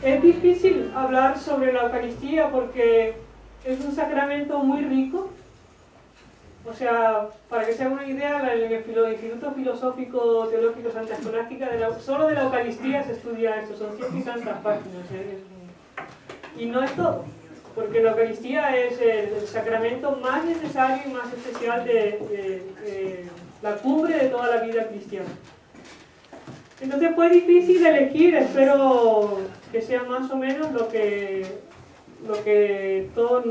Es difícil hablar sobre la Eucaristía porque es un sacramento muy rico. O sea, para que se haga una idea, en el Instituto Filosófico Teológico Santa Escolástica, solo de la Eucaristía se estudia esto, son 100 y tantas páginas. Y no es todo, porque la Eucaristía es el sacramento más necesario y más especial de la cumbre de toda la vida cristiana. Entonces fue difícil elegir, espero que sea más o menos lo que todos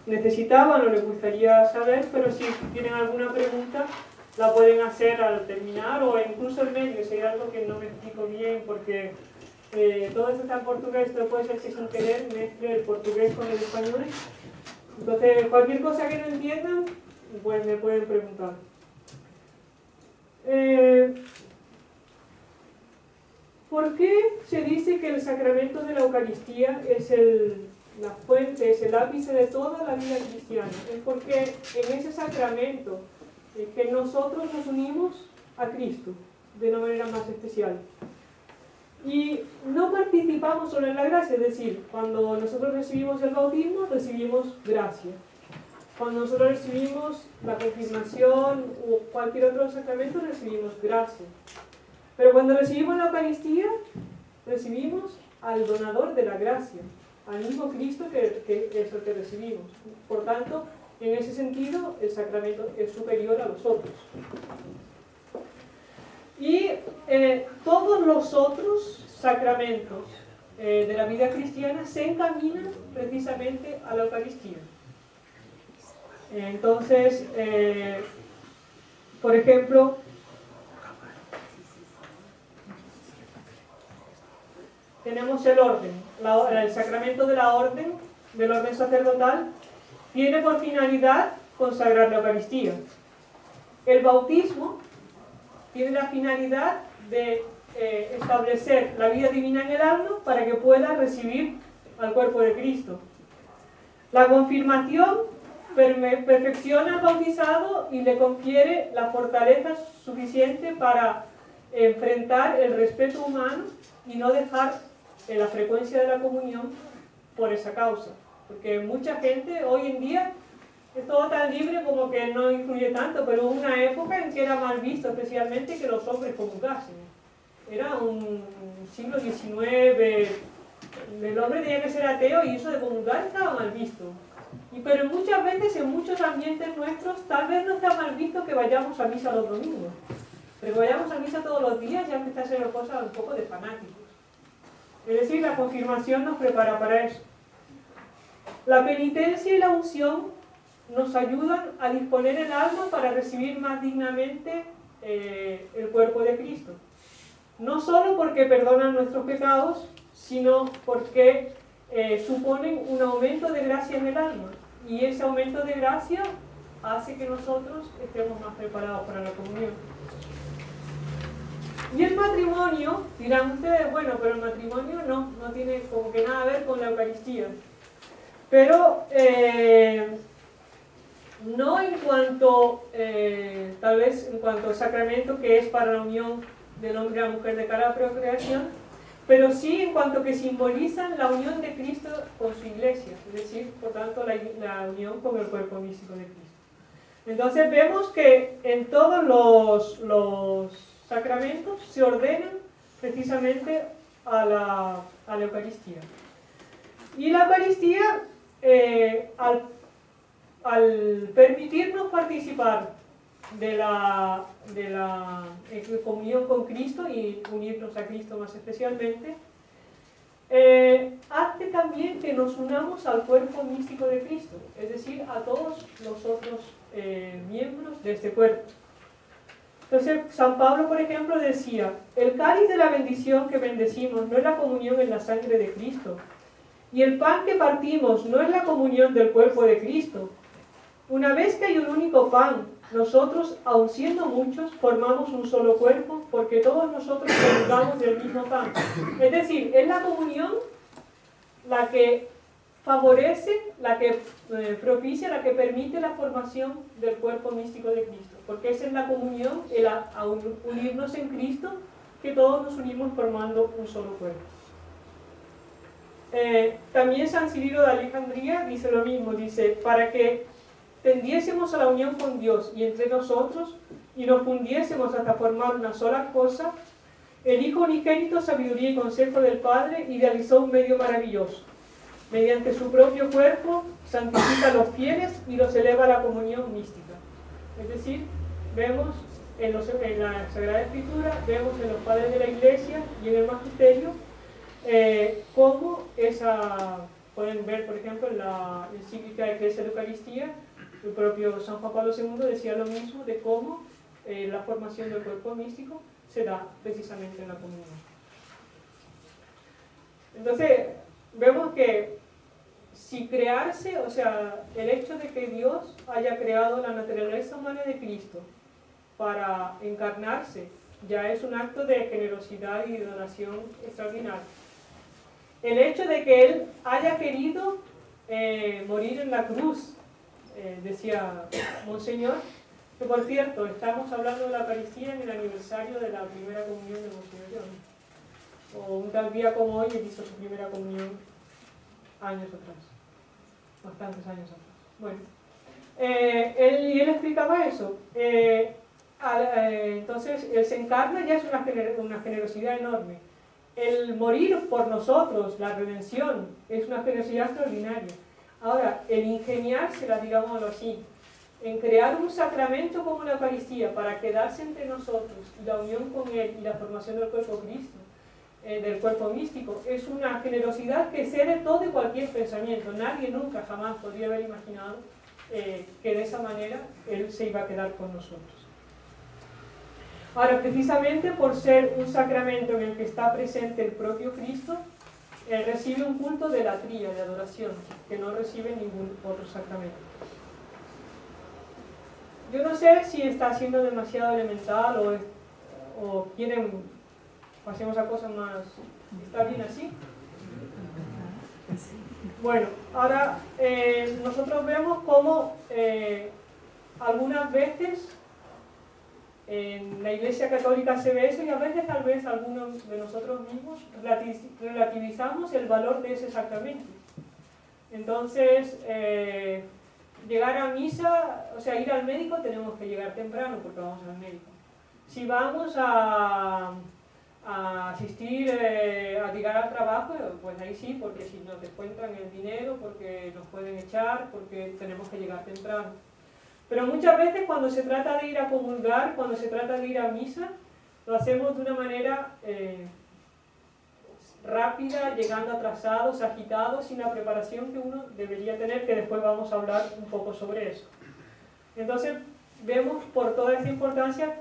necesitaban o les gustaría saber, pero si tienen alguna pregunta la pueden hacer al terminar o incluso en medio, si hay algo que no me explico bien, porque todo esto está en portugués, todo puede ser que sin querer mezcle el portugués con el español. Entonces cualquier cosa que no entiendan, pues me pueden preguntar. ¿Por qué se dice que el sacramento de la Eucaristía es la fuente, es el ápice de toda la vida cristiana? Es porque en ese sacramento es que nosotros nos unimos a Cristo de una manera más especial. Y no participamos solo en la gracia, es decir, cuando nosotros recibimos el bautismo, recibimos gracia. Cuando nosotros recibimos la confirmación o cualquier otro sacramento, recibimos gracia. Pero cuando recibimos la Eucaristía, recibimos al donador de la gracia, al mismo Cristo que es el que recibimos. Por tanto, en ese sentido, el sacramento es superior a los otros. Y todos los otros sacramentos de la vida cristiana se encaminan precisamente a la Eucaristía. Entonces, por ejemplo, tenemos el orden, el sacramento de la orden, del orden sacerdotal, tiene por finalidad consagrar la Eucaristía. El bautismo tiene la finalidad de establecer la vida divina en el alma para que pueda recibir al cuerpo de Cristo. La confirmación perfecciona al bautizado y le confiere la fortaleza suficiente para enfrentar el respeto humano y no dejar la frecuencia de la comunión por esa causa. Porque mucha gente hoy en día es todo tan libre como que no influye tanto, pero hubo una época en que era mal visto, especialmente que los hombres comulgasen. Era un siglo XIX, el hombre tenía que ser ateo y eso de comulgar estaba mal visto. Pero muchas veces en muchos ambientes nuestros tal vez no está mal visto que vayamos a misa los domingos, pero que vayamos a misa todos los días ya empieza a ser una cosa un poco de fanáticos. Es decir, la confirmación nos prepara para eso. La penitencia y la unción nos ayudan a disponer el alma para recibir más dignamente el cuerpo de Cristo. No solo porque perdonan nuestros pecados, sino porque suponen un aumento de gracia en el alma. Y ese aumento de gracia hace que nosotros estemos más preparados para la comunión. Y el matrimonio, dirán ustedes, bueno, pero el matrimonio no tiene como que nada a ver con la Eucaristía. Pero no en cuanto, tal vez en cuanto sacramento que es para la unión del hombre y la mujer de cara a la procreación, pero sí en cuanto que simbolizan la unión de Cristo con su iglesia, es decir, por tanto, la unión con el cuerpo místico de Cristo. Entonces vemos que en todos los sacramentos se ordenan precisamente a la Eucaristía. Y la Eucaristía, al permitirnos participar de la comunión con Cristo y unirnos a Cristo más especialmente, hace también que nos unamos al cuerpo místico de Cristo, es decir, a todos los otros miembros de este cuerpo. Entonces, San Pablo, por ejemplo, decía: el cáliz de la bendición que bendecimos no es la comunión en la sangre de Cristo, y el pan que partimos no es la comunión del cuerpo de Cristo. Una vez que hay un único pan nosotros, aun siendo muchos, formamos un solo cuerpo, porque todos nosotros comulgamos del mismo pan. Es decir, es la comunión la que favorece, la que propicia, la que permite la formación del cuerpo místico de Cristo, porque es en la comunión, a unirnos en Cristo, que todos nos unimos formando un solo cuerpo. También San Cirilo de Alejandría dice lo mismo, dice, para que tendiésemos a la unión con Dios y entre nosotros, y nos fundiésemos hasta formar una sola cosa, el Hijo unigénito, sabiduría y consejo del Padre, idealizó un medio maravilloso. Mediante su propio cuerpo, santifica a los fieles y los eleva a la comunión mística. Es decir, vemos en la Sagrada Escritura, vemos en los padres de la Iglesia y en el Magisterio, cómo pueden ver, por ejemplo, en la encíclica de Ecclesia de Eucaristía, el propio San Juan Pablo II decía lo mismo de cómo la formación del cuerpo místico se da precisamente en la comunión. Entonces, vemos que si crearse, o sea, el hecho de que Dios haya creado la naturaleza humana de Cristo para encarnarse, ya es un acto de generosidad y de donación extraordinaria. El hecho de que Él haya querido morir en la cruz, decía Monseñor, que por cierto, estamos hablando de la Eucaristía en el aniversario de la primera comunión de Monseñor John. O un tal día como hoy, él hizo su primera comunión años atrás, bastantes años atrás. Bueno, él explicaba eso. Entonces, Él se encarna, ya es una generosidad enorme. El morir por nosotros, la redención, es una generosidad extraordinaria. Ahora, el ingeniársela, digámoslo así, en crear un sacramento como la Eucaristía para quedarse entre nosotros y la unión con Él y la formación del cuerpo Cristo, del cuerpo místico, es una generosidad que excede todo y cualquier pensamiento. Nadie nunca jamás podría haber imaginado que de esa manera Él se iba a quedar con nosotros. Ahora, precisamente por ser un sacramento en el que está presente el propio Cristo, recibe un culto de latría, de adoración, que no recibe ningún otro sacramento. Yo no sé si está siendo demasiado elemental o quieren, pasemos a cosas más, ¿está bien así? Bueno, ahora nosotros vemos cómo algunas veces en la Iglesia Católica se ve eso y a veces tal vez algunos de nosotros mismos relativizamos el valor de ese sacramento. Entonces, llegar a misa, o sea, ir al médico tenemos que llegar temprano porque vamos al médico. Si vamos a asistir, a llegar al trabajo, pues ahí sí, porque si nos descuentan el dinero, porque nos pueden echar, porque tenemos que llegar temprano. Pero muchas veces cuando se trata de ir a comulgar, cuando se trata de ir a misa, lo hacemos de una manera rápida, llegando atrasados, agitados, sin la preparación que uno debería tener, que después vamos a hablar un poco sobre eso. Entonces, vemos por toda esta importancia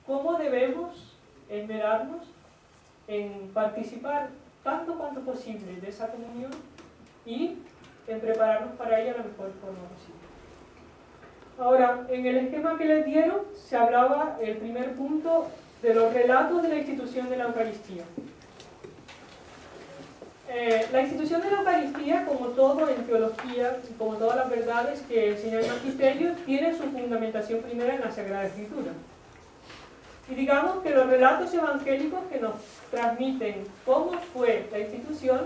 cómo debemos esmerarnos en participar tanto cuanto posible de esa comunión y en prepararnos para ella de la mejor forma posible. Ahora, en el esquema que les dieron, se hablaba, el primer punto, de los relatos de la institución de la Eucaristía. La institución de la Eucaristía, como todo en teología, como todas las verdades que enseña el Magisterio, tiene su fundamentación primera en la Sagrada Escritura. Y digamos que los relatos evangélicos que nos transmiten cómo fue la institución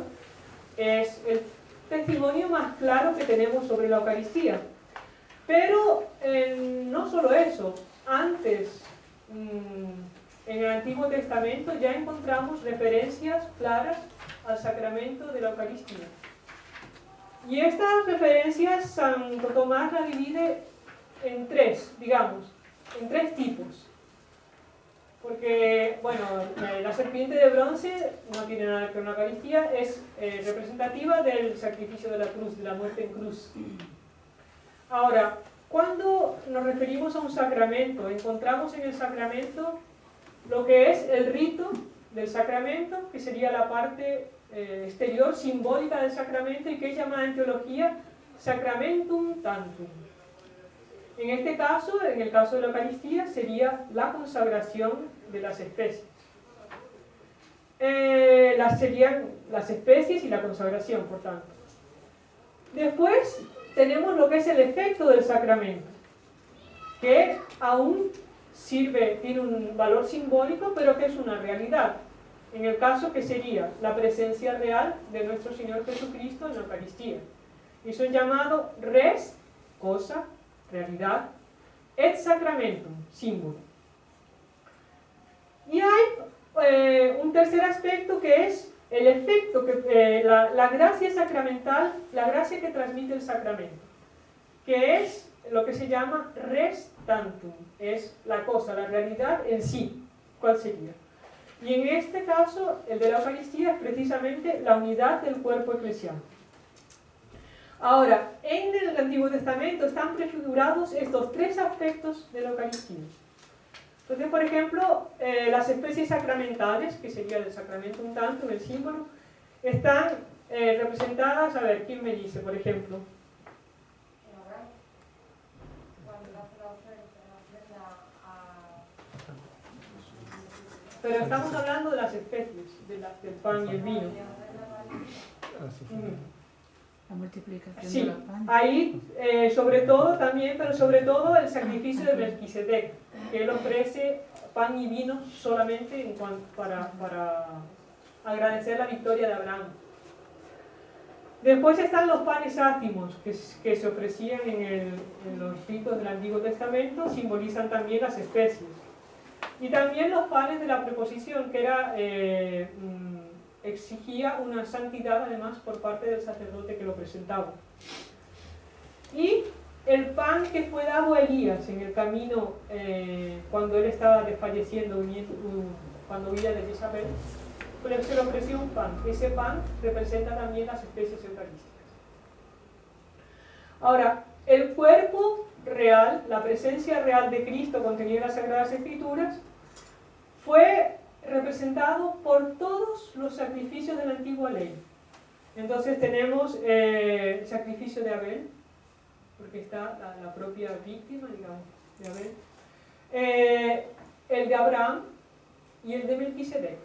es el testimonio más claro que tenemos sobre la Eucaristía. Pero no solo eso, antes en el Antiguo Testamento ya encontramos referencias claras al sacramento de la Eucaristía. Y estas referencias Santo Tomás las divide en tres, digamos, en tres tipos. Porque, bueno, la serpiente de bronce no tiene nada que ver con la Eucaristía, es representativa del sacrificio de la cruz, de la muerte en cruz. Ahora, cuando nos referimos a un sacramento, encontramos en el sacramento lo que es el rito del sacramento, que sería la parte exterior, simbólica del sacramento, y que es llamada en teología sacramentum tantum. En este caso, en el caso de la Eucaristía, sería la consagración de las especies. Serían las especies y la consagración, por tanto. Después tenemos lo que es el efecto del sacramento, que aún sirve, tiene un valor simbólico, pero que es una realidad. En el caso que sería la presencia real de nuestro Señor Jesucristo en la Eucaristía. Eso es llamado res, cosa, realidad, et sacramentum, símbolo. Y hay un tercer aspecto que es el efecto, la gracia sacramental, la gracia que transmite el sacramento, que es lo que se llama res tantum, es la cosa, la realidad en sí. ¿Cuál sería? Y en este caso, el de la Eucaristía es precisamente la unidad del cuerpo eclesial. Ahora, en el Antiguo Testamento están prefigurados estos tres aspectos de la Eucaristía. Entonces, por ejemplo, las especies sacramentales, que sería el sacramentum tantum, el símbolo, están representadas, a ver, ¿quién me dice, por ejemplo? Pero estamos hablando de las especies, del pan y el vino. La multiplicación Sí, de los panes. ahí sobre todo también, pero sobre todo el sacrificio de Melquisedec, que él ofrece pan y vino solamente para agradecer la victoria de Abraham. Después están los panes ázimos, que se ofrecían en los ritos del Antiguo Testamento, simbolizan también las especies. Y también los panes de la preposición, que era, exigía una santidad además por parte del sacerdote que lo presentaba. Y el pan que fue dado a Elías en el camino cuando él estaba desfalleciendo, cuando huía de Jezabel, pues se le ofreció un pan. Ese pan representa también las especies eucarísticas. Ahora, el cuerpo real, la presencia real de Cristo contenida en las Sagradas Escrituras, fue representado por todos los sacrificios de la antigua ley. Entonces tenemos el sacrificio de Abel, porque está la propia víctima, digamos, de Abel, el de Abraham y el de Melquisedec.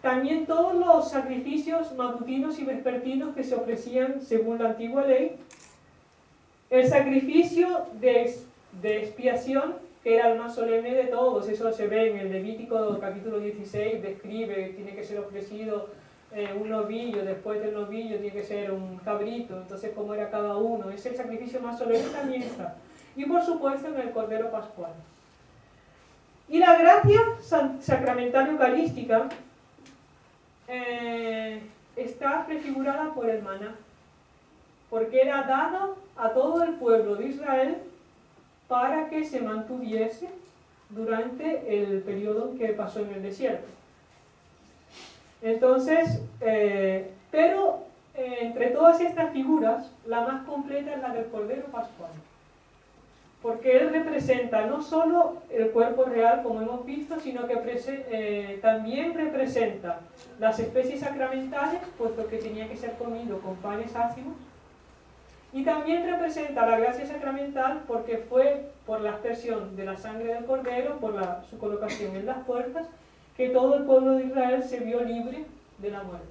También todos los sacrificios matutinos y vespertinos que se ofrecían según la antigua ley, el sacrificio de expiación, que era el más solemne de todos, eso se ve en el Levítico capítulo 16, describe que tiene que ser ofrecido un novillo, después del novillo tiene que ser un cabrito, entonces cómo era cada uno, es el sacrificio más solemne, también está. Y por supuesto en el Cordero Pascual. Y la gracia sacramental eucarística está prefigurada por el maná, porque era dado a todo el pueblo de Israel para que se mantuviese durante el periodo que pasó en el desierto. Entonces, entre todas estas figuras, la más completa es la del Cordero Pascual, porque él representa no solo el cuerpo real, como hemos visto, sino que también representa las especies sacramentales, puesto que tenía que ser comido con panes ácimos, y también representa la gracia sacramental porque fue por la aspersión de la sangre del Cordero, por su colocación en las puertas, que todo el pueblo de Israel se vio libre de la muerte.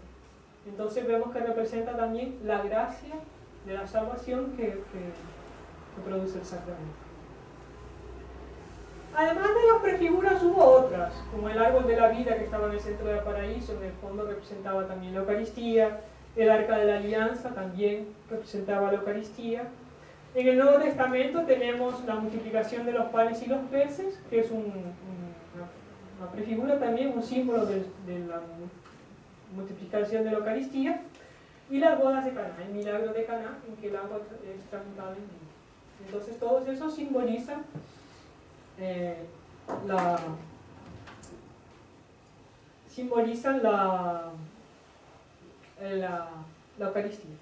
Entonces vemos que representa también la gracia de la salvación que produce el sacramento. Además de las prefiguras hubo otras, como el árbol de la vida que estaba en el centro del paraíso, en el fondo representaba también la Eucaristía. El arca de la alianza también representaba la Eucaristía. En el Nuevo Testamento tenemos la multiplicación de los panes y los peces, que es una prefigura también, un símbolo de la multiplicación de la Eucaristía. Y las bodas de Caná, el milagro de Caná, en que el agua es transmutada en vino. Entonces todos esos simbolizan la Eucaristía.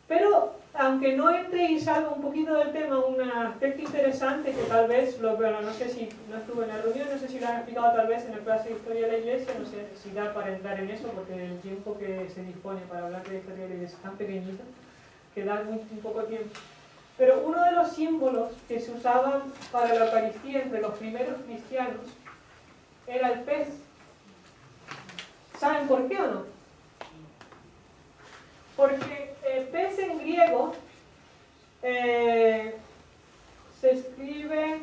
Pero, aunque no entre y salga un poquito del tema, un aspecto interesante que tal vez, no sé si no estuve en la reunión, no sé si lo han explicado tal vez en la clase de Historia de la Iglesia, no sé si da para entrar en eso, porque el tiempo que se dispone para hablar de la Historia de la Iglesia es tan pequeñito, que da un poco tiempo. Pero uno de los símbolos que se usaban para la Eucaristía entre los primeros cristianos era el pez. ¿Saben por qué o no? Porque el pez en griego se escribe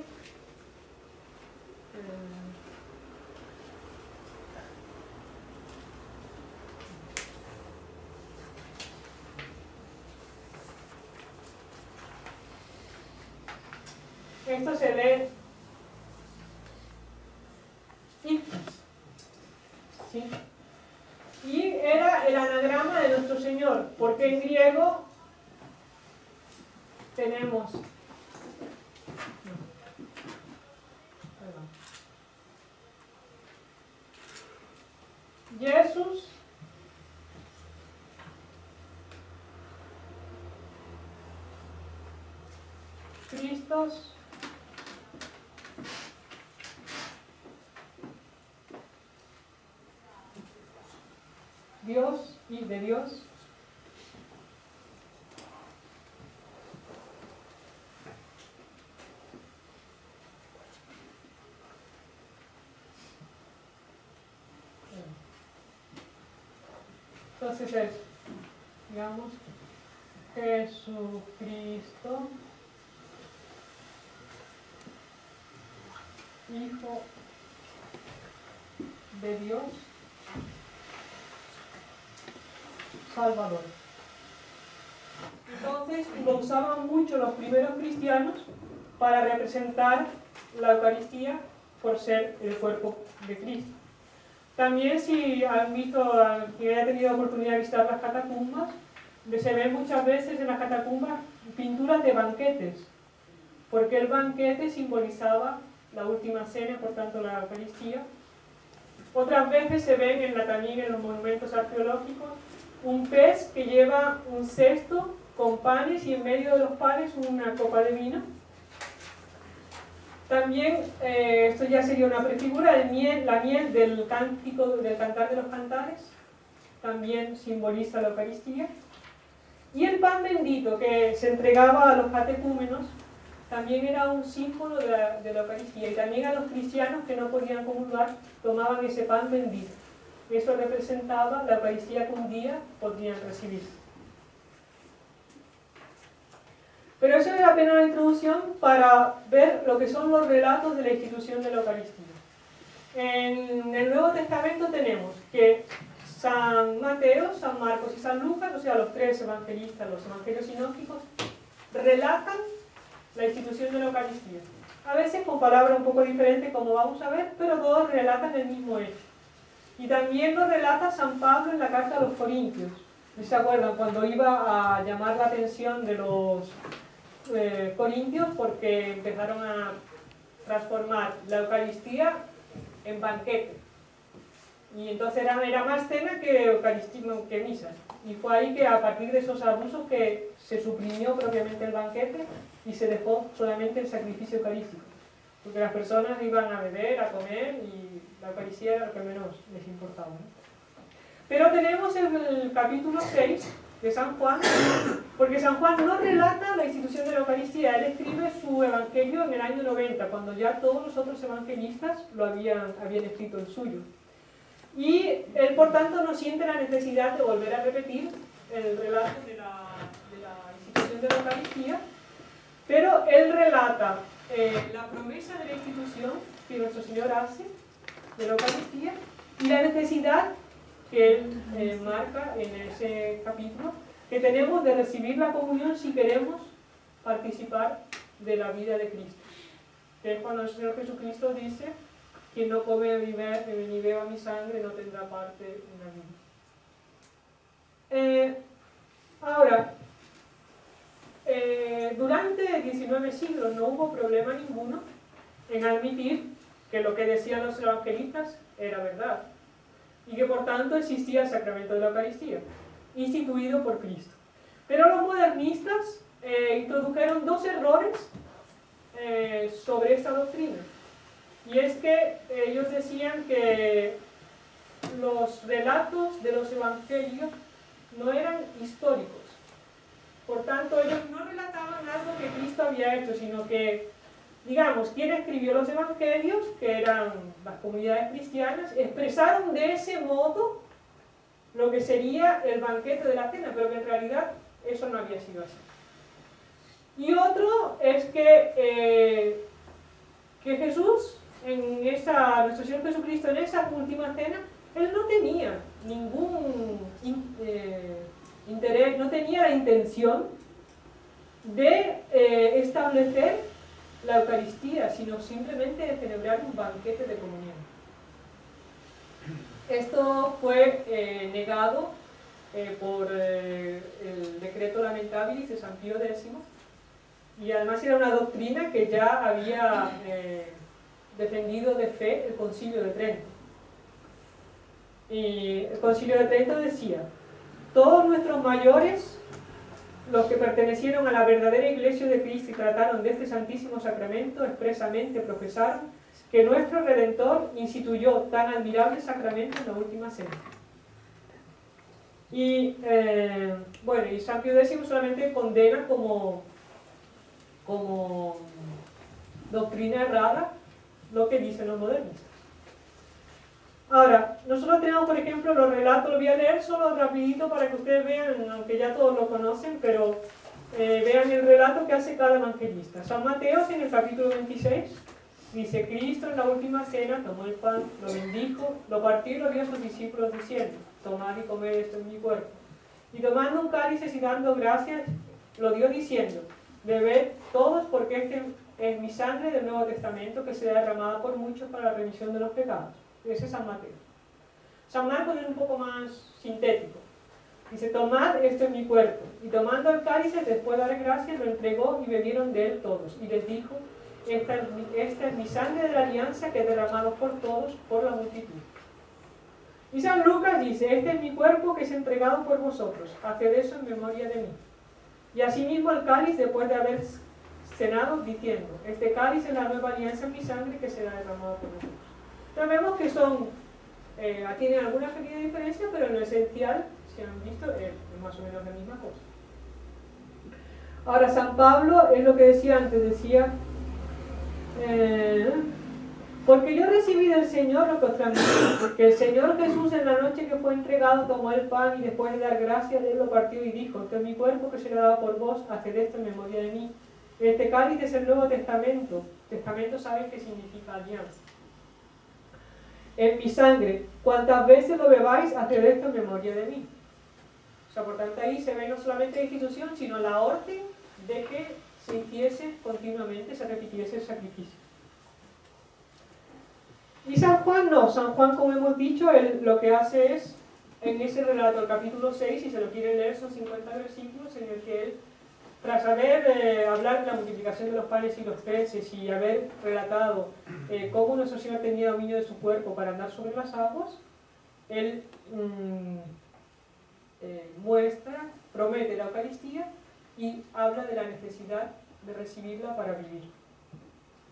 esto se lee ictus, ¿sí? Y era el anagrama de nuestro Señor, porque en griego tenemos Jesús Christos Dios y de Dios entonces es, digamos, Jesucristo Hijo de Dios Salvador. Entonces lo usaban mucho los primeros cristianos para representar la Eucaristía por ser el cuerpo de Cristo. También, si han visto, quien haya tenido oportunidad de visitar las catacumbas, se ven muchas veces en las catacumbas pinturas de banquetes, porque el banquete simbolizaba la última cena, por tanto la Eucaristía. Otras veces se ven también en los monumentos arqueológicos un pez que lleva un cesto con panes y en medio de los panes una copa de vino. También, esto ya sería una prefigura, la miel del cántico, del cantar de los cantares, también simboliza la Eucaristía. Y el pan bendito que se entregaba a los catecúmenos también era un símbolo de la Eucaristía. Y también a los cristianos que no podían comulgar tomaban ese pan bendito. Eso representaba la Eucaristía que un día podrían recibir. Pero eso es apenas una introducción para ver lo que son los relatos de la institución de la Eucaristía. En el Nuevo Testamento tenemos que San Mateo, San Marcos y San Lucas, o sea, los tres evangelistas, los evangelios sinópticos, relatan la institución de la Eucaristía. A veces con palabras un poco diferentes, como vamos a ver, pero todos relatan el mismo hecho. Y también lo relata San Pablo en la carta a los Corintios. ¿Se acuerdan? Cuando iba a llamar la atención de los corintios porque empezaron a transformar la Eucaristía en banquete. Y entonces era más cena que Eucaristía, que misa. Y fue ahí que a partir de esos abusos que se suprimió propiamente el banquete y se dejó solamente el sacrificio eucarístico. Porque las personas iban a beber, a comer y la Eucaristía era lo que menos les importaba, ¿no? Pero tenemos el capítulo 6 de San Juan, porque San Juan no relata la institución de la Eucaristía, él escribe su evangelio en el año 90, cuando ya todos los otros evangelistas lo habían escrito el suyo. Y él, por tanto, no siente la necesidad de volver a repetir el relato de la institución de la Eucaristía, pero él relata la promesa de la institución que nuestro Señor hace de la Eucaristía y la necesidad que él marca en ese capítulo, que tenemos de recibir la comunión si queremos participar de la vida de Cristo. Que es cuando el Señor Jesucristo dice: quien no come ni beba mi sangre no tendrá parte en la vida. Ahora, durante 19 siglos no hubo problema ninguno en admitir que lo que decían los evangelistas era verdad y que por tanto existía el sacramento de la Eucaristía, instituido por Cristo. Pero los modernistas introdujeron dos errores sobre esta doctrina. Y es que ellos decían que los relatos de los evangelios no eran históricos, Por tanto, ellos no relataban algo que Cristo había hecho, sino que, digamos, quien escribió los evangelios, que eran las comunidades cristianas, expresaron de ese modo lo que sería el banquete de la cena, pero que en realidad eso no había sido así. Y otro es que Jesús, nuestro Señor Jesucristo, en esa última cena, Él no tenía ningún interés, no tenía la intención de establecer la Eucaristía, sino simplemente de celebrar un banquete de comunión. Esto fue negado por el decreto Lamentabilis de San Pío X, y además era una doctrina que ya había defendido de fe el Concilio de Trento. Y el Concilio de Trento decía: todos nuestros mayores, los que pertenecieron a la verdadera Iglesia de Cristo y trataron de este Santísimo Sacramento, expresamente profesaron que nuestro Redentor instituyó tan admirable sacramento en la última cena. Y bueno, y San Pío X solamente condena como doctrina errada lo que dicen los modernistas. Ahora, nosotros tenemos, por ejemplo, los relatos, lo voy a leer solo rapidito para que ustedes vean, aunque ya todos lo conocen, pero vean el relato que hace cada evangelista. San Mateo, en el capítulo 26, dice: Cristo en la última cena tomó el pan, lo bendijo, lo partió y lo dio a sus discípulos diciendo: tomad y comed, esto es mi cuerpo. Y tomando un cáliz y dando gracias, lo dio diciendo: bebed todos, porque este es mi sangre del Nuevo Testamento, que será derramada por muchos para la remisión de los pecados. Ese es San Mateo. San Marcos es un poco más sintético. Dice: tomad, esto es mi cuerpo. Y tomando el cáliz, después de dar gracias, lo entregó y bebieron de él todos. Y les dijo: esta es mi sangre de la alianza, que es derramado por todos, por la multitud. Y San Lucas dice: este es mi cuerpo, que es entregado por vosotros. Haced eso en memoria de mí. Y asimismo el cáliz, después de haber cenado, diciendo: este cáliz es la nueva alianza en mi sangre, que será derramada por vosotros. Entonces vemos que tienen alguna pequeña diferencia, pero en lo esencial, si han visto, es más o menos la misma cosa. Ahora, San Pablo es lo que decía antes, decía: porque yo recibí del Señor lo que os transmití, que el Señor Jesús, en la noche que fue entregado, tomó el pan y después de dar gracias, él lo partió y dijo: este es mi cuerpo, que será dado por vos, haced esto en memoria de mí. Este cáliz es el Nuevo Testamento. Testamento, saben que significa alianza. En mi sangre, cuantas veces lo bebáis, haced esto en memoria de mí. O sea, por tanto, ahí se ve no solamente la institución, sino la orden de que se hiciese continuamente, se repitiese el sacrificio. Y San Juan no. San Juan, como hemos dicho, él lo que hace es, en ese relato, el capítulo 6, si se lo quieren leer, son 50 versículos en el que él, tras haber hablar de la multiplicación de los panes y los peces y haber relatado cómo nuestro Señor tenía dominio de su cuerpo para andar sobre las aguas, él muestra, promete la Eucaristía y habla de la necesidad de recibirla para vivir,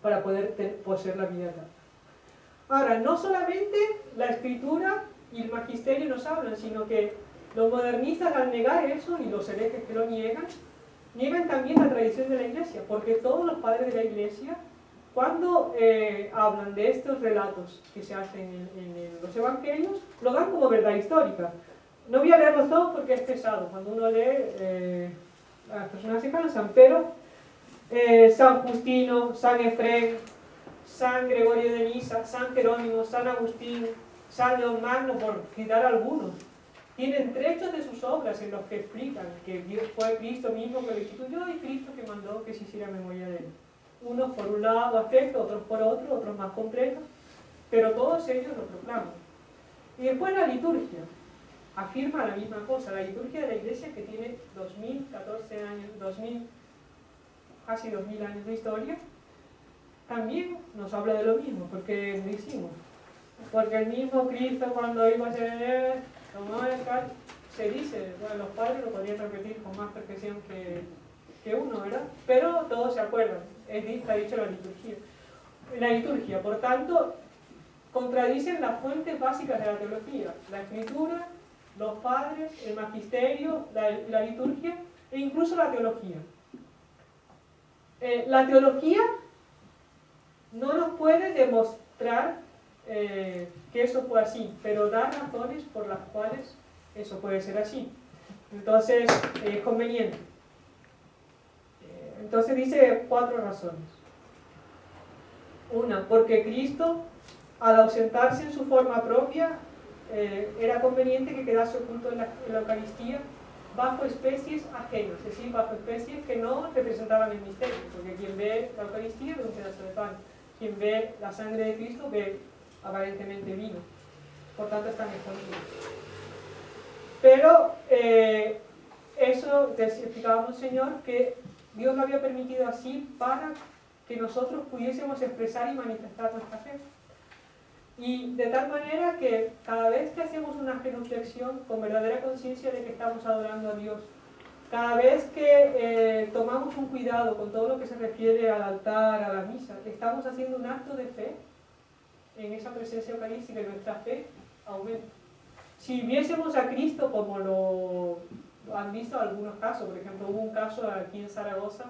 para poder poseer la vida eterna. Ahora, no solamente la Escritura y el Magisterio nos hablan, sino que los modernistas, al negar eso, y los herejes que lo niegan también la tradición de la Iglesia, porque todos los padres de la Iglesia, cuando hablan de estos relatos que se hacen en los Evangelios, lo dan como verdad histórica. No voy a leerlos todos porque es pesado. Cuando uno lee, las personas se cansan, pero San Justino, San Efrén, San Gregorio de Nisa, San Jerónimo, San Agustín, San León Magno, por citar algunos, tienen trechos de sus obras en los que explican que fue Cristo mismo que lo instituyó y Cristo que mandó que se hiciera memoria de él. Unos por un lado aspecto, otros por otro, otros más completos, pero todos ellos lo proclaman. Y después la liturgia afirma la misma cosa. La liturgia de la Iglesia, que tiene 2014 años, casi 2000 años de historia, también nos habla de lo mismo, porque decimos, porque el mismo Cristo, cuando iba a ser tomó el cáliz, se dice, bueno, los padres lo podrían repetir con más perfección que uno, ¿verdad? Pero todos se acuerdan, está dicho la liturgia. Por tanto, contradicen las fuentes básicas de la teología, la Escritura, los padres, el Magisterio, la liturgia, e incluso la teología. La teología no nos puede demostrar que eso fue así, pero da razones por las cuales eso puede ser así. Entonces, es conveniente. Entonces dice 4 razones. Una, porque Cristo, al ausentarse en su forma propia, era conveniente que quedase oculto en la Eucaristía bajo especies ajenas, es decir, bajo especies que no representaban el misterio, porque quien ve la Eucaristía ve un pedazo de pan, quien ve la sangre de Cristo ve aparentemente vino, por tanto están escondidos. Pero eso te explicábamos, Señor, que Dios lo había permitido así para que nosotros pudiésemos expresar y manifestar nuestra fe. Y de tal manera que cada vez que hacemos una genuflexión con verdadera conciencia de que estamos adorando a Dios, cada vez que tomamos un cuidado con todo lo que se refiere al altar, a la misa, estamos haciendo un acto de fe en esa presencia eucarística y nuestra fe aumenta. Si viésemos a Cristo como lo han visto en algunos casos, por ejemplo, hubo un caso aquí en Zaragoza,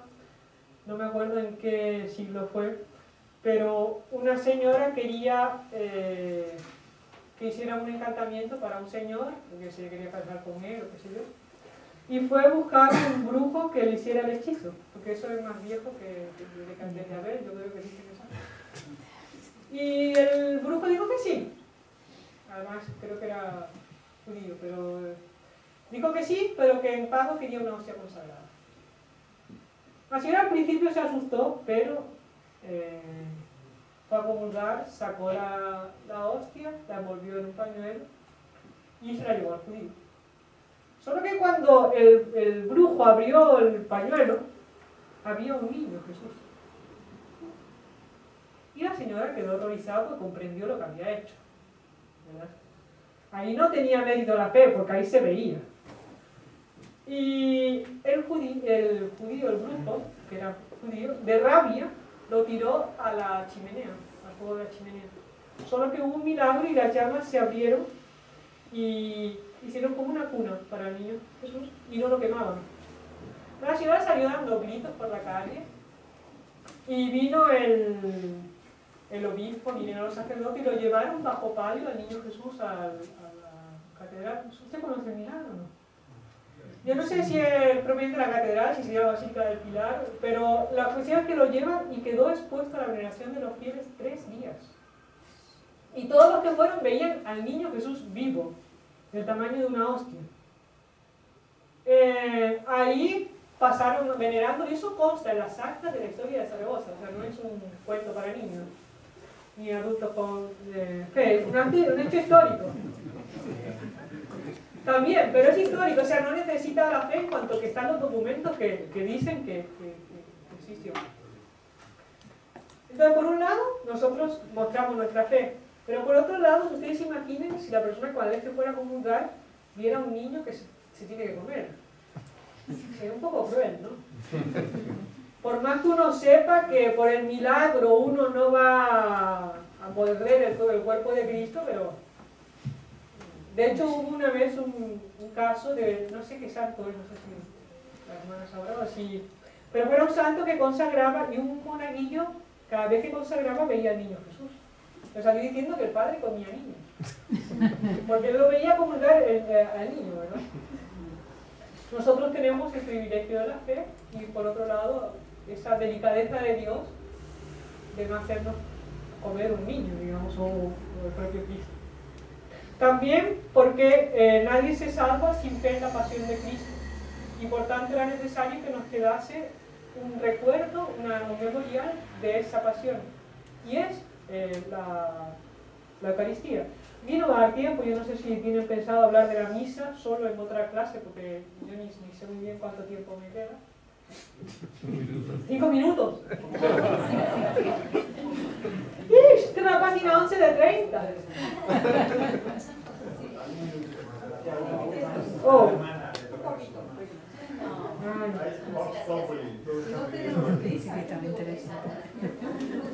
no me acuerdo en qué siglo fue, pero una señora quería que hiciera un encantamiento para un señor, porque se quería casar con él o qué sé yo, y fue a buscar un brujo que le hiciera el hechizo, porque eso es más viejo que de Candelabel, yo creo que dicen eso. Y el brujo dijo que sí, además creo que era judío, pero dijo que sí, pero que en pago quería una hostia consagrada. La señora al principio se asustó, pero fue a comulgar, sacó la hostia, la envolvió en un pañuelo y se la llevó al judío. Solo que cuando el brujo abrió el pañuelo, había un niño, Jesús. Y la señora quedó horrorizada porque comprendió lo que había hecho, ¿verdad? Ahí no tenía mérito la fe, porque ahí se veía. Y el brujo, que era judío, de rabia, lo tiró a la chimenea, al fuego de la chimenea. Solo que hubo un milagro y las llamas se abrieron y hicieron como una cuna para el niño Jesús y no lo quemaban. La señora salió dando gritos por la calle y vino el obispo, vinieron los sacerdotes y lo llevaron bajo palio al niño Jesús a la catedral. ¿Usted conoce el milagro o no? Yo no sé si es propiamente la catedral, si sería la Basílica del Pilar, pero la cuestión es que lo llevan y quedó expuesto a la veneración de los fieles 3 días. Y todos los que fueron veían al niño Jesús vivo, del tamaño de una hostia. Ahí pasaron venerando, y eso consta en las actas de la historia de Zaragoza, o sea, no es un cuento para niños, ni adultos con fe, es un hecho histórico. También, pero es histórico, o sea, no necesita la fe en cuanto que están los documentos que dicen que existió. Entonces, por un lado, nosotros mostramos nuestra fe, pero por otro lado, ustedes imaginen si la persona cada vez que fuera a comulgar viera a un niño que se tiene que comer. Sería un poco cruel, ¿no? Por más que uno sepa que por el milagro uno no va a morder el cuerpo de Cristo, pero... De hecho, hubo una vez un caso de, no sé qué santo es, no sé si las hermanas sabrán, así, pero fue un santo que consagraba y un monaguillo, cada vez que consagraba veía al niño Jesús. Le salió diciendo que el padre comía niños, porque él lo veía comulgar al niño, ¿verdad? Nosotros tenemos el privilegio de la fe y por otro lado, esa delicadeza de Dios de no hacernos comer un niño, digamos, o el propio Cristo. También porque nadie se salva sin fe en la pasión de Cristo y por tanto era necesario que nos quedase un recuerdo, un memorial de esa pasión y es la Eucaristía. Vino a dar tiempo, yo no sé si tienen pensado hablar de la misa solo en otra clase porque yo ni sé muy bien cuánto tiempo me queda. 5 minutos. ¡Ish! Que la página 11 de 30. Oh.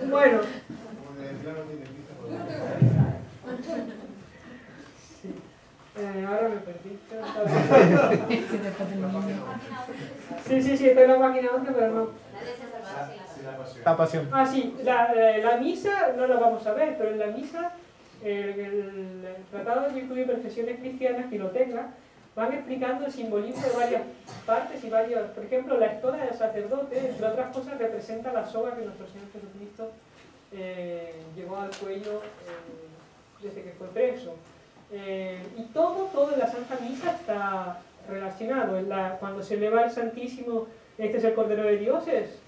Bueno. ahora me perdí. Que después del niño. Sí, estoy en la página 11, pero no. La pasión. Ah, sí, la misa no la vamos a ver, pero en la misa, el Tratado de Virtud y Perfecciones Cristianas, que lo tenga, van explicando el simbolismo de varias partes y varios. Por ejemplo, la estola del sacerdote, entre otras cosas, representa la soga que nuestro Señor Jesucristo llevó al cuello desde que fue preso. Y todo en la Santa Misa está relacionado. Cuando se eleva el Santísimo, este es el Cordero de Dios, es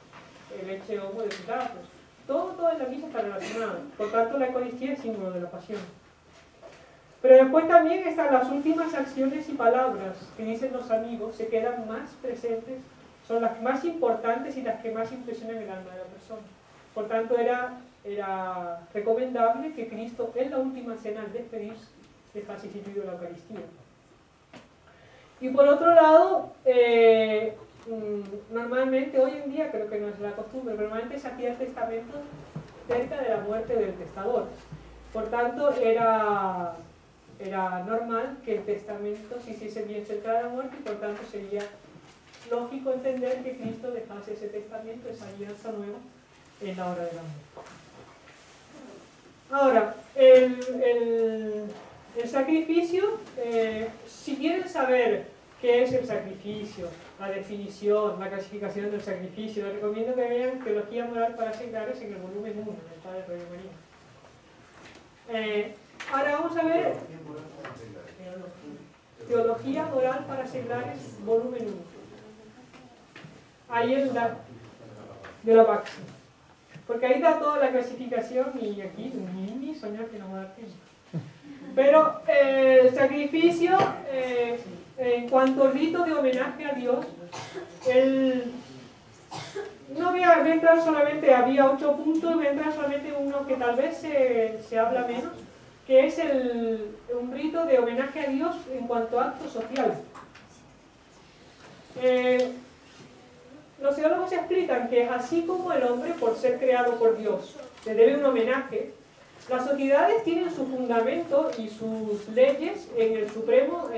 el eche homo de Pilatos. Todo en la misa está relacionado. Por tanto, la Eucaristía es símbolo de la pasión. Pero después también están las últimas acciones y palabras que dicen los amigos, se quedan más presentes, son las más importantes y las que más impresionan el alma de la persona. Por tanto, era recomendable que Cristo en la última cena, al despedirse, dejase instituido la Eucaristía. Y por otro lado, normalmente hoy en día, creo que no es la costumbre, pero normalmente se hacía el testamento cerca de la muerte del testador. Por tanto, era normal que el testamento se hiciese bien cerca de la muerte y por tanto sería lógico entender que Cristo dejase ese testamento, esa alianza nueva, en la hora de la muerte. Ahora, el sacrificio, si quieren saber qué es el sacrificio, la definición, la clasificación del sacrificio, les recomiendo que vean Teología Moral para Seglares en el volumen 1 del Padre Radio María. Ahora vamos a ver Teología Moral para Seglares, volumen 1. Ahí es de la Pax. Porque ahí da toda la clasificación y aquí ni soñar que no va a dar tiempo. Pero el sacrificio, en cuanto al rito de homenaje a Dios, no voy a entrar solamente, había 8 puntos, voy a entrar solamente uno que tal vez se habla menos, que es un rito de homenaje a Dios en cuanto a acto social. Los teólogos explican que así como el hombre, por ser creado por Dios, le debe un homenaje, las sociedades tienen su fundamento y sus leyes en el supremo,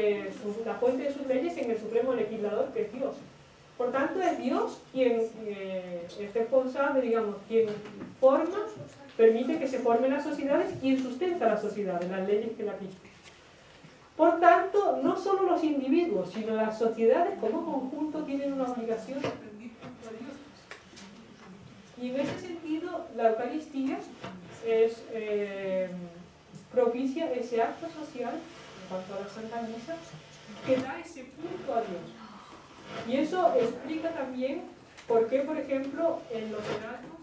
la fuente de sus leyes en el supremo legislador, que es Dios. Por tanto, es Dios quien es responsable, digamos, quien forma, permite que se formen las sociedades, quien sustenta las sociedades, las leyes que la rigen. Por tanto, no solo los individuos, sino las sociedades como conjunto tienen una obligación de rendir culto a Dios. Y en ese sentido, la Eucaristía propicia ese acto social, en cuanto a la Santa Misa, que da ese culto a Dios. Y eso explica también por qué, por ejemplo, en los Erasmos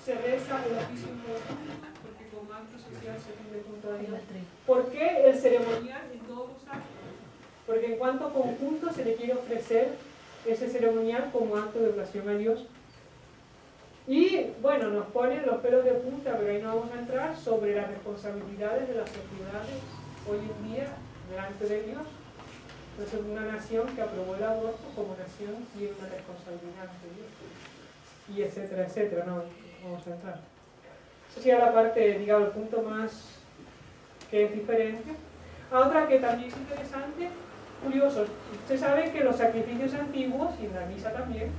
se reza el oficio conjunto, porque como acto social se rinde culto a Dios. ¿Por qué el ceremonial en todos los actos? Porque en cuanto a conjunto se le quiere ofrecer ese ceremonial como acto de oración a Dios. Y bueno, nos ponen los pelos de punta, pero ahí no vamos a entrar, sobre las responsabilidades de las sociedades hoy en día delante de Dios. Entonces, una nación que aprobó el aborto como nación tiene una responsabilidad ante Dios. Y etcétera, etcétera, no vamos a entrar. Eso sería la parte, digamos, el punto más que es diferente. Otra que también es interesante, curioso, ustedes saben que los sacrificios antiguos, y en la misa también,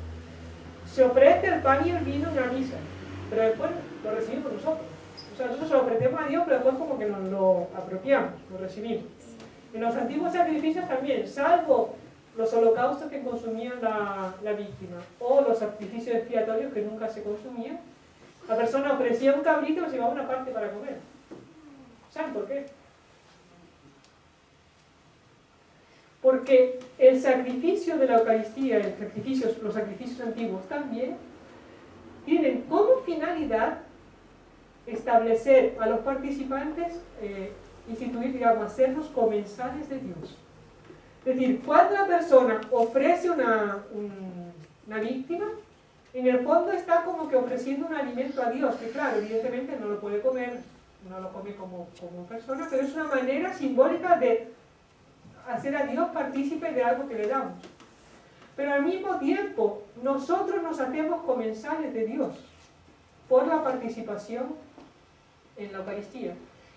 se ofrece el pan y el vino en la misa, pero después lo recibimos nosotros. O sea, nosotros se lo ofrecemos a Dios, pero después como que nos lo apropiamos, lo recibimos. En los antiguos sacrificios también, salvo los holocaustos que consumían la víctima, o los sacrificios expiatorios que nunca se consumían, la persona ofrecía un cabrito y se llevaba una parte para comer. ¿Saben por qué? Porque el sacrificio de la Eucaristía, los sacrificios antiguos también, tienen como finalidad establecer a los participantes, instituir, digamos, hacerlos comensales de Dios. Es decir, cuando la persona ofrece una víctima, en el fondo está como que ofreciendo un alimento a Dios, que claro, evidentemente no lo puede comer, no lo come como persona, pero es una manera simbólica de hacer a Dios partícipe de algo que le damos. Pero al mismo tiempo, nosotros nos hacemos comensales de Dios por la participación en la Eucaristía.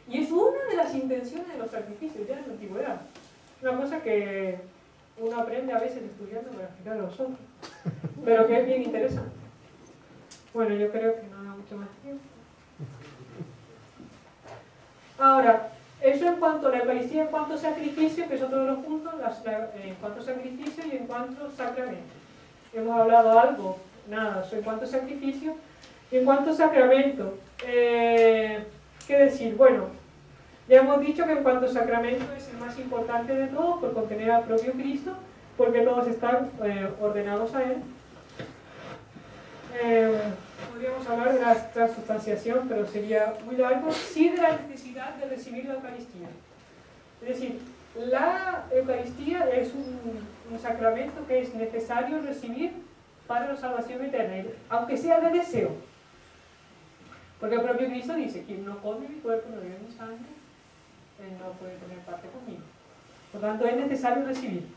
Y es una de las intenciones de los sacrificios ya en la antigüedad. Una cosa que uno aprende a veces estudiando para explicar a los otros, pero que es bien interesante. Bueno, yo creo que no da mucho más tiempo. Ahora, eso en cuanto a la Eucaristía, en cuanto a sacrificio, que es otro de los puntos, en cuanto a sacrificio y en cuanto a sacramento. Hemos hablado algo, nada, en cuanto a sacrificio y en cuanto a sacramento. ¿Qué decir? Bueno, ya hemos dicho que en cuanto a sacramento es el más importante de todos por contener al propio Cristo, porque todos están ordenados a Él. Podríamos hablar de la transubstanciación, pero sería muy largo, sí de la necesidad de recibir la Eucaristía. Es decir, la Eucaristía es un sacramento que es necesario recibir para la salvación eterna, aunque sea de deseo. Porque el propio Cristo dice, quien no come mi cuerpo, no bebe mi sangre, no puede tener parte conmigo. Por tanto, es necesario recibir.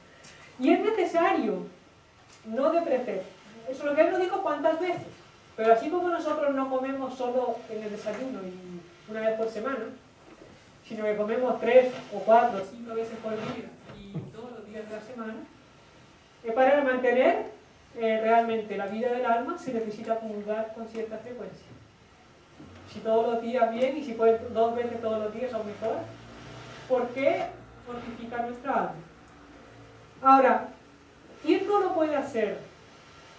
Y es necesario, no de precepto. Eso es lo que Él nos dijo cuántas veces. Pero así como nosotros no comemos solo en el desayuno y una vez por semana, sino que comemos 3 o 4 o 5 veces por día y todos los días de la semana, para mantener realmente la vida del alma se necesita comulgar con cierta frecuencia. Si todos los días bien y si pueden 2 veces todos los días aún mejor, ¿por qué fortificar nuestra alma? Ahora, ¿quién no lo puede hacer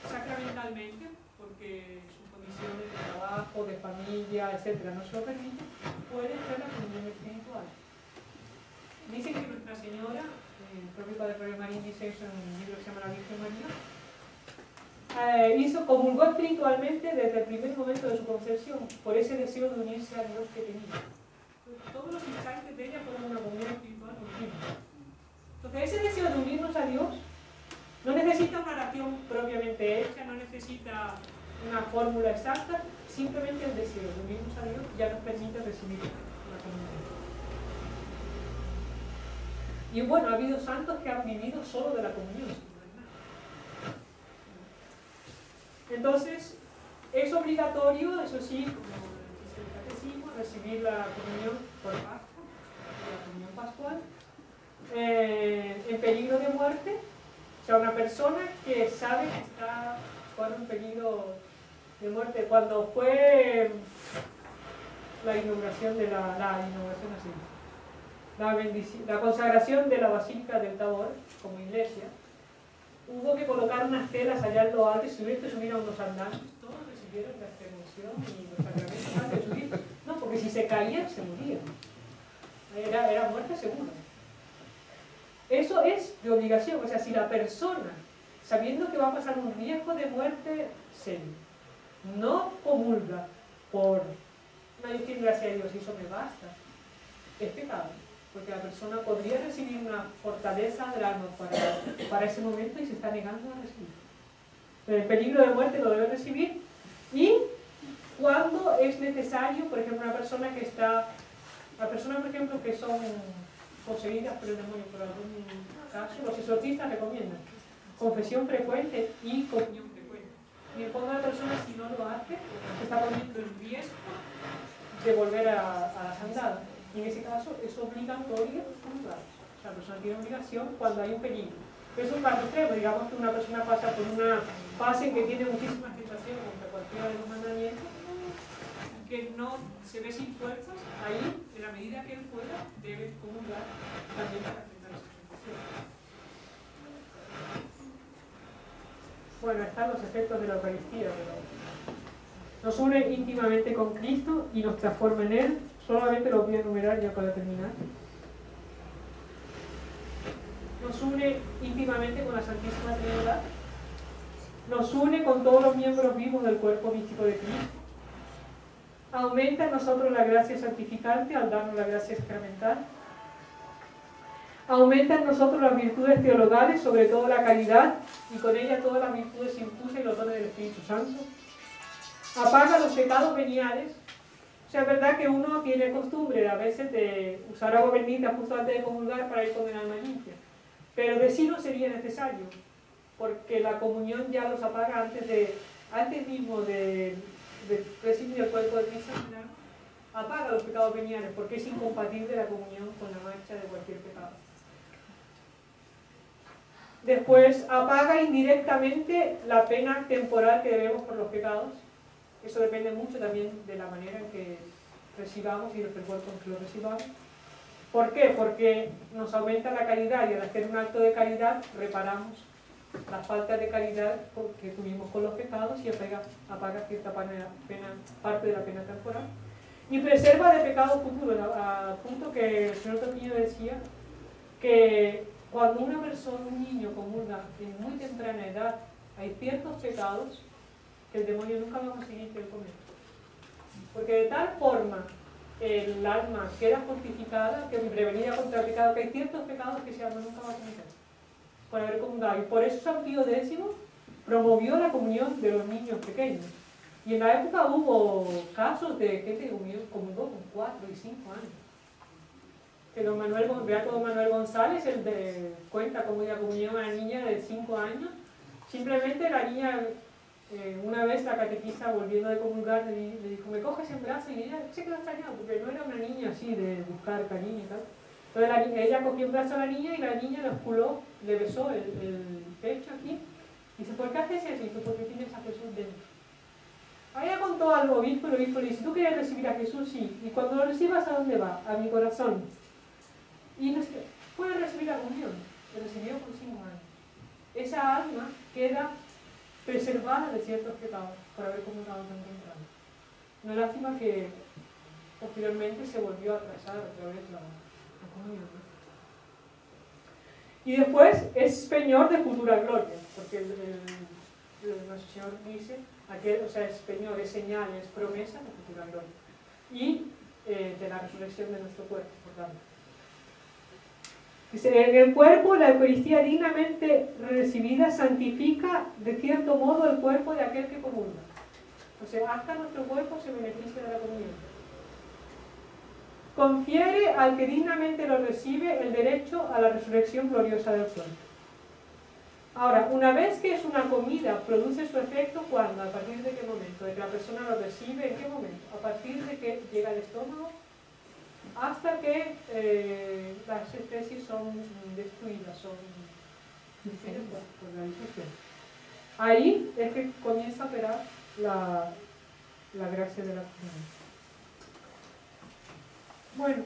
sacramentalmente? Porque sus condiciones de trabajo, de familia, etcétera, no se lo permiten, puede hacer la comunión espiritual. Dicen que Nuestra Señora, el propio Padre Roger Marín dice eso en un libro que se llama La Virgen María, comulgó espiritualmente desde el primer momento de su concepción, por ese deseo de unirse a Dios que tenía. Todos los instantes de ella fueron una comunión espiritual continua. Entonces, ese deseo de unirnos a Dios no necesita una oración propiamente hecha, no necesita una fórmula exacta, simplemente el deseo de unirnos a Dios ya nos permite recibir la comunión. Y bueno, ha habido santos que han vivido solo de la comunión. Entonces, es obligatorio, eso sí, como dice el catecismo, recibir la comunión por Pascua, la comunión pascual, en peligro de muerte. O sea, una persona que sabe que está con un peligro de muerte. Cuando fue la inauguración de la consagración de la Basílica del Tabor como iglesia, hubo que colocar unas telas allá en lo alto y si hubiera que subir a unos andamios, todos recibieron la extremaunción y los sacramentos antes de subir. No, porque si se caían, se morían. Era muerte segura. Eso es de obligación, o sea, si la persona, sabiendo que va a pasar un riesgo de muerte serio, no comulga por, no, yo estoy en gracia de Dios y eso me basta, es pecado, porque la persona podría recibir una fortaleza del alma para ese momento y se está negando a recibir. Pero el peligro de muerte lo debe recibir y cuando es necesario, por ejemplo, una persona que está, las personas, por ejemplo, que son poseídas por el demonio por algún caso, los exorcistas recomiendan confesión frecuente y comunión frecuente. Y en fondo la persona, si no lo hace, está poniendo el riesgo de volver a la santidad. Y en ese caso es obligatorio comulgar. O sea, la persona tiene obligación cuando hay un peligro. Pero es un caso extremo, digamos que una persona pasa por una fase en que tiene muchísimas tentaciones contra cualquiera de los mandamientos, que no se ve sin fuerzas, ahí, en la medida que él pueda, debe comulgar también para enfrentar esas tentaciones. Bueno, están los efectos de la Eucaristía, pero nos une íntimamente con Cristo y nos transforma en Él. Solamente lo voy a enumerar ya para terminar. Nos une íntimamente con la Santísima Trinidad. Nos une con todos los miembros vivos del cuerpo místico de Cristo. Aumenta en nosotros la gracia santificante al darnos la gracia sacramental. Aumenta en nosotros las virtudes teologales, sobre todo la caridad, y con ella todas las virtudes infusas y los dones del Espíritu Santo. Apaga los pecados veniales. O sea, es verdad que uno tiene costumbre a veces de usar agua bendita justo antes de comulgar para ir con el alma limpia. Pero de sí no sería necesario, porque la comunión ya los apaga antes mismo de recibir el cuerpo de Cristo, apaga los pecados veniales, porque es incompatible la comunión con la mancha de cualquier pecado. Después apaga indirectamente la pena temporal que debemos por los pecados. Eso depende mucho también de la manera en que recibamos y del cuerpo en que lo recibamos. ¿Por qué? Porque nos aumenta la caridad y al hacer un acto de caridad reparamos la falta de caridad que tuvimos con los pecados y apaga cierta parte de la pena temporal. Y preserva de pecados futuros, a punto que el señor Trujillo decía que cuando una persona, un niño comulga en muy temprana edad, hay ciertos pecados que el demonio nunca va a conseguir que él cometa. Porque de tal forma el alma queda fortificada, que prevenida contra el pecado, que hay ciertos pecados que ese alma nunca va a cometer por haber comulgado. Y por eso San Pío X promovió la comunión de los niños pequeños. Y en la época hubo casos de gente que comulgó con 4 y 5 años. Que Beato don Manuel González cuenta cómo ella comunió a una niña de 5 años. Simplemente la niña, una vez la catequista volviendo de comulgar le dijo, ¿me coges en brazos? Y ella se quedó extrañada porque no era una niña así de buscar cariño y tal. Entonces ella cogió en brazos a la niña y la niña lo osculó, le besó el pecho aquí. Y dice, ¿por qué haces eso? Y dice, porque tienes a Jesús dentro. Ella contó al obispo y el obispo le dice, ¿tú quieres recibir a Jesús? Sí. Y cuando lo recibas, ¿a dónde va? A mi corazón. Y no sé, puede recibir la comunión. Lo recibió con 5 años. Esa alma queda preservada de ciertos pecados por haber comulgado tan temprano. No es lástima que posteriormente se volvió a atrasar otra vez la comunión, ¿no? Y después es Señor de futura gloria, porque nuestro Señor dice, o sea, es Señor, es señal, es promesa de futura gloria. Y de la resurrección de nuestro cuerpo, por tanto. Dice, en el cuerpo la Eucaristía dignamente recibida santifica de cierto modo el cuerpo de aquel que comulga. O sea, hasta nuestro cuerpo se beneficia de la comunión. Confiere al que dignamente lo recibe el derecho a la resurrección gloriosa del cuerpo. Ahora, una vez que es una comida, produce su efecto, ¿cuándo? ¿A partir de qué momento? ¿De que la persona lo recibe? ¿En qué momento? A partir de que llega al estómago, hasta que las especies son destruidas, son digeridas por la digestión. Ahí es que comienza a operar la gracia de la comunión. Bueno.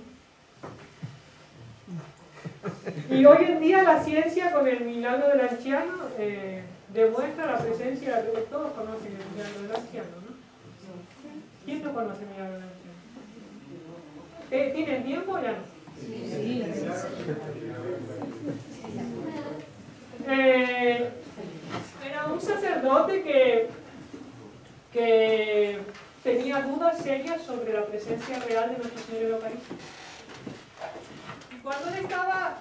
Y hoy en día la ciencia con el milagro del anciano demuestra la presencia de todos conocen el milagro del anciano, ¿no? ¿Quién no conoce el milagro del anciano? ¿Tienen tiempo o ya no? Sí. Era un sacerdote que tenía dudas serias sobre la presencia real de nuestro Señor en la Eucaristía. Y cuando él estaba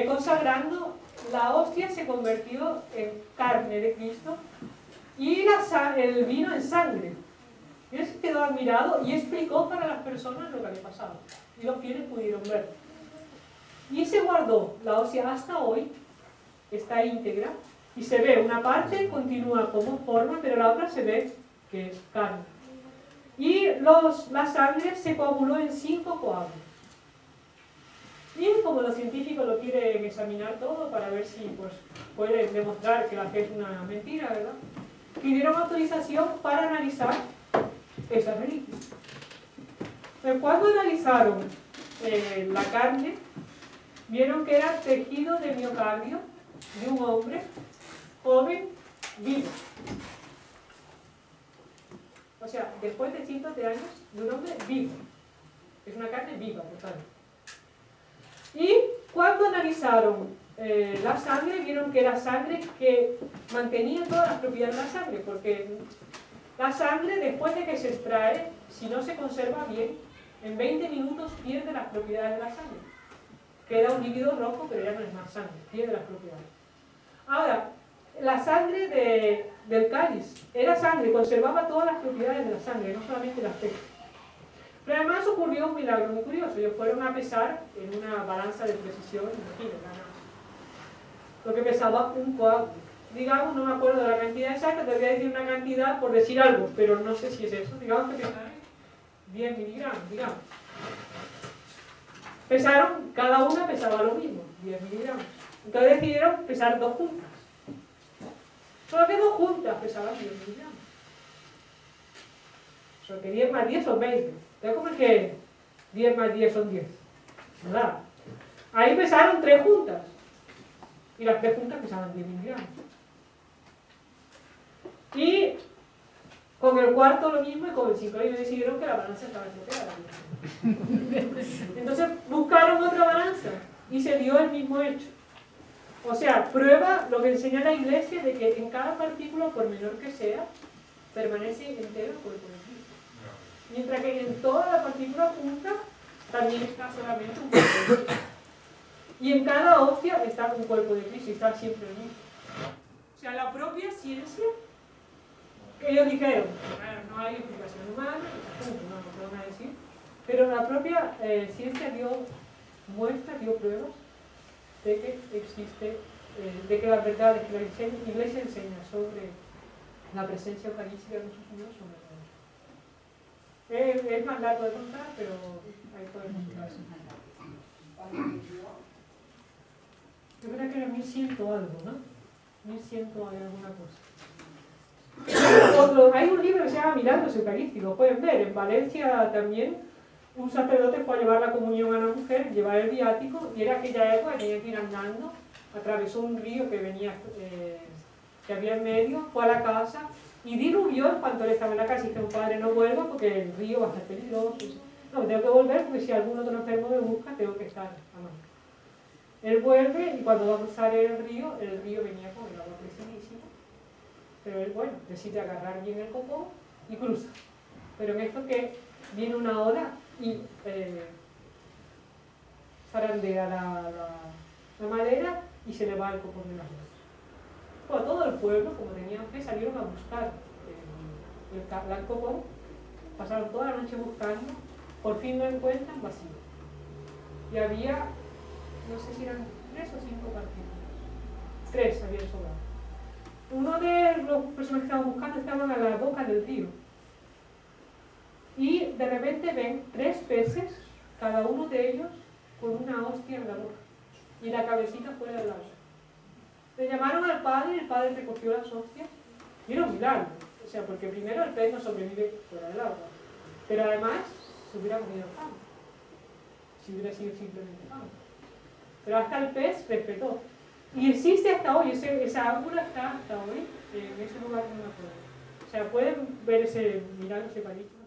consagrando, la hostia se convirtió en carne de Cristo y el vino en sangre. Y él se quedó admirado y explicó para las personas lo que había pasado. Y los fieles pudieron ver. Y se guardó la hostia hasta hoy, está íntegra, y se ve una parte continúa como forma, pero la otra se ve que es carne. Y la sangre se coaguló en 5 coágulos. Y como los científicos lo quieren examinar todo para ver si pueden demostrar que la fe es una mentira, ¿verdad? Pidieron autorización para analizar esas reliquias. Pero cuando analizaron la carne, vieron que era tejido de miocardio de un hombre joven, vivo. O sea, después de cientos de años, de un hombre vivo. Es una carne viva, por tanto. Y cuando analizaron la sangre, vieron que era sangre que mantenía todas las propiedades de la sangre, porque la sangre, después de que se extrae, si no se conserva bien, en 20 minutos pierde las propiedades de la sangre. Queda un líquido rojo, pero ya no es más sangre, pierde las propiedades. Ahora, la sangre del cáliz era sangre, conservaba todas las propiedades de la sangre, no solamente las aspecto. Pero además ocurrió un milagro muy curioso. Ellos fueron a pesar en una balanza de precisión, imagínate, lo que pesaba un coágulo. Digamos, no me acuerdo de la cantidad exacta, te voy a decir una cantidad por decir algo, pero no sé si es eso. Digamos que pesaron 10 miligramos, digamos. Pesaron, cada una pesaba lo mismo. 10 miligramos. Entonces decidieron pesar 2 juntas. Solo que 2 juntas pesaban 10 miligramos. Solo que 10 más 10 son 20. Entonces, ¿cómo es que 10 más 10 son 10? ¿Verdad? Ahí pesaron 3 juntas. Y las 3 juntas pesaban 10 miligramos. Y con el cuarto lo mismo, y con el 5 ellos decidieron que la balanza estaba estropeada. Entonces buscaron otra balanza y se dio el mismo hecho. O sea, prueba lo que enseña la Iglesia de que en cada partícula, por menor que sea, permanece entero el cuerpo de Cristo. Mientras que en toda la partícula junta también está solamente un cuerpo de Cristo. Y en cada hostia está un cuerpo de Cristo y está siempre el mismo. O sea, la propia ciencia, ellos dijeron, bueno, no hay explicación humana, no van a decir, pero la propia ciencia dio pruebas de que existe, de que las verdades que la Iglesia enseña sobre la presencia eucarística de nuestro Señor son verdaderas. Es más largo de contar, pero ahí podemos contar. Yo creo que era 1100 algo, ¿no? 1100 alguna cosa. Hay un libro que se llama Milagros Eucarísticos, pueden ver, en Valencia también un sacerdote fue a llevar la comunión a una mujer, llevar el viático, y era aquella época, tenía que ir andando, atravesó un río que venía, que había en medio, fue a la casa, y diluvió en cuanto él estaba en la casa, y dijo, padre, no vuelva porque el río va a estar peligroso. No, tengo que volver porque si algún otro enfermo me busca, tengo que estar a mano. Él vuelve, y cuando va a cruzar el río venía con el agua presidísima, pero él, bueno, decide agarrar bien el copón y cruza. Pero en esto que viene una ola y zarandea la madera y se le va el copón de las manos. Bueno, todo el pueblo, como tenían fe, salieron a buscar el copón, pasaron toda la noche buscando, por fin lo encuentran vacío. Y había, no sé si eran 3 o 5 partículas. 3 habían sobrado. Uno de los personas que estaban buscando estaban a la boca del río. Y de repente ven 3 peces, cada uno de ellos con una hostia en la boca y la cabecita fuera del agua. Le llamaron al padre y el padre recogió las hostias y era un milagro. O sea, porque primero el pez no sobrevive fuera del agua, pero además se hubiera comido pan si hubiera sido simplemente pan. Pero hasta el pez respetó. Y existe hasta hoy, esa ángula está hasta hoy en ese lugar que no me acuerdo. O sea, pueden ver ese milagro, ese palito.